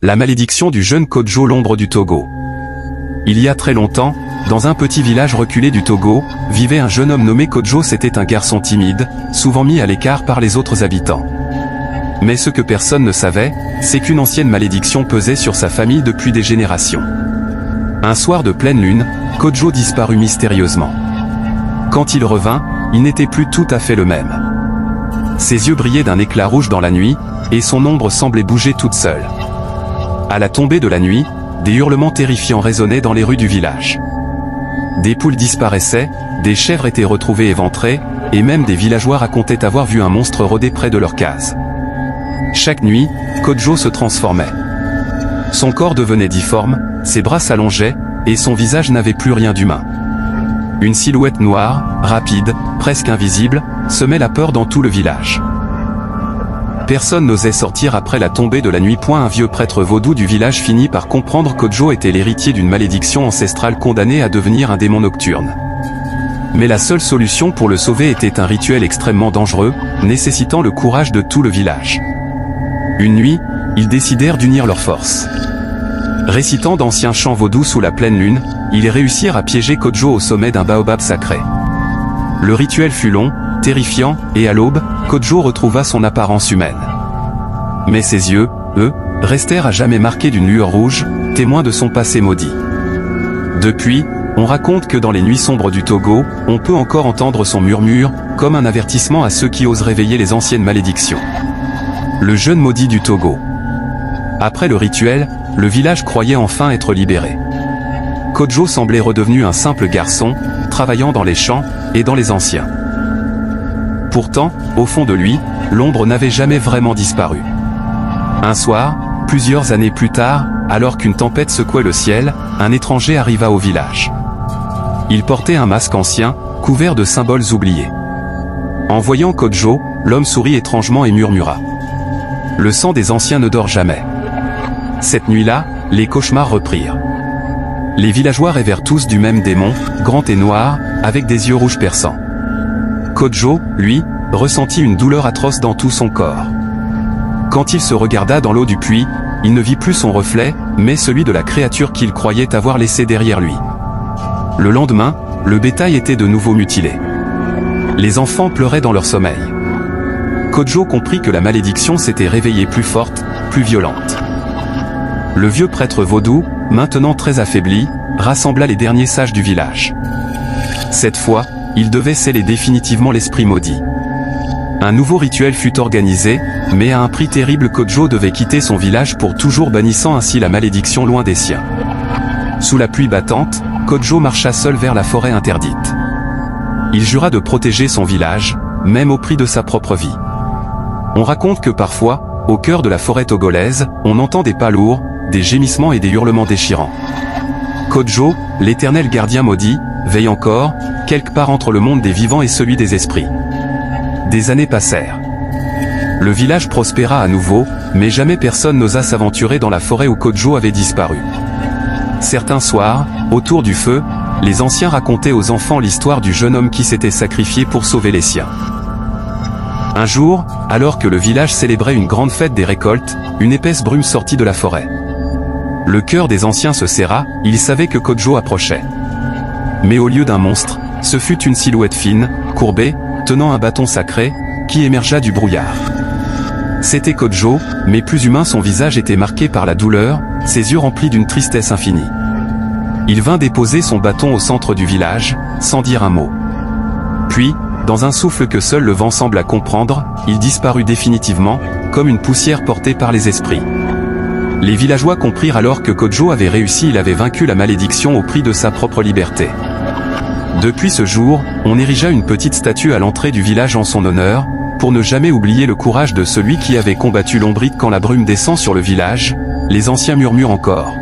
la malédiction du jeune Kodjo l'ombre du Togo. Il y a très longtemps, dans un petit village reculé du Togo, vivait un jeune homme nommé Kodjo. C'était un garçon timide, souvent mis à l'écart par les autres habitants. Mais ce que personne ne savait, c'est qu'une ancienne malédiction pesait sur sa famille depuis des générations. Un soir de pleine lune, Kodjo disparut mystérieusement. Quand il revint, il n'était plus tout à fait le même. Ses yeux brillaient d'un éclat rouge dans la nuit, et son ombre semblait bouger toute seule. À la tombée de la nuit, des hurlements terrifiants résonnaient dans les rues du village. Des poules disparaissaient, des chèvres étaient retrouvées éventrées, et même des villageois racontaient avoir vu un monstre rôder près de leur case. Chaque nuit, Kodjo se transformait. Son corps devenait difforme, ses bras s'allongeaient, et son visage n'avait plus rien d'humain. Une silhouette noire, rapide, presque invisible, semait la peur dans tout le village. Personne n'osait sortir après la tombée de la nuit. Un vieux prêtre vaudou du village finit par comprendre que Kodjo était l'héritier d'une malédiction ancestrale condamnée à devenir un démon nocturne. Mais la seule solution pour le sauver était un rituel extrêmement dangereux, nécessitant le courage de tout le village. Une nuit, ils décidèrent d'unir leurs forces. Récitant d'anciens chants vaudous sous la pleine lune, ils réussirent à piéger Kodjo au sommet d'un baobab sacré. Le rituel fut long, terrifiant, et à l'aube, Kodjo retrouva son apparence humaine. Mais ses yeux, eux, restèrent à jamais marqués d'une lueur rouge, témoin de son passé maudit. Depuis, on raconte que dans les nuits sombres du Togo, on peut encore entendre son murmure, comme un avertissement à ceux qui osent réveiller les anciennes malédictions. Le jeune maudit du Togo. Après le rituel, le village croyait enfin être libéré. Kodjo semblait redevenu un simple garçon, travaillant dans les champs, et dans les anciens. Pourtant, au fond de lui, l'ombre n'avait jamais vraiment disparu. Un soir, plusieurs années plus tard, alors qu'une tempête secouait le ciel, un étranger arriva au village. Il portait un masque ancien, couvert de symboles oubliés. En voyant Kodjo, l'homme sourit étrangement et murmura. « Le sang des anciens ne dort jamais. » Cette nuit-là, les cauchemars reprirent. Les villageois rêvèrent tous du même démon, grand et noir, avec des yeux rouges perçants. Kodjo, lui, ressentit une douleur atroce dans tout son corps. Quand il se regarda dans l'eau du puits, il ne vit plus son reflet, mais celui de la créature qu'il croyait avoir laissée derrière lui. Le lendemain, le bétail était de nouveau mutilé. Les enfants pleuraient dans leur sommeil. Kodjo comprit que la malédiction s'était réveillée plus forte, plus violente. Le vieux prêtre vaudou, maintenant très affaibli, rassembla les derniers sages du village. Cette fois, il devait sceller définitivement l'esprit maudit. Un nouveau rituel fut organisé, mais à un prix terrible. Kodjo devait quitter son village pour toujours, bannissant ainsi la malédiction loin des siens. Sous la pluie battante, Kodjo marcha seul vers la forêt interdite. Il jura de protéger son village, même au prix de sa propre vie. On raconte que parfois, au cœur de la forêt togolaise, on entend des pas lourds, des gémissements et des hurlements déchirants. Kodjo, l'éternel gardien maudit, veille encore, quelque part entre le monde des vivants et celui des esprits. Des années passèrent. Le village prospéra à nouveau, mais jamais personne n'osa s'aventurer dans la forêt où Kodjo avait disparu. Certains soirs, autour du feu, les anciens racontaient aux enfants l'histoire du jeune homme qui s'était sacrifié pour sauver les siens. Un jour, alors que le village célébrait une grande fête des récoltes, une épaisse brume sortit de la forêt. Le cœur des anciens se serra, ils savaient que Kodjo approchait. Mais au lieu d'un monstre, ce fut une silhouette fine, courbée, tenant un bâton sacré, qui émergea du brouillard. C'était Kodjo, mais plus humain. Son visage était marqué par la douleur, ses yeux remplis d'une tristesse infinie. Il vint déposer son bâton au centre du village, sans dire un mot. Puis, dans un souffle que seul le vent sembla comprendre, il disparut définitivement, comme une poussière portée par les esprits. Les villageois comprirent alors que Kodjo avait réussi. Il avait vaincu la malédiction au prix de sa propre liberté. Depuis ce jour, on érigea une petite statue à l'entrée du village en son honneur, pour ne jamais oublier le courage de celui qui avait combattu l'ombre. Quand la brume descend sur le village, les anciens murmurent encore.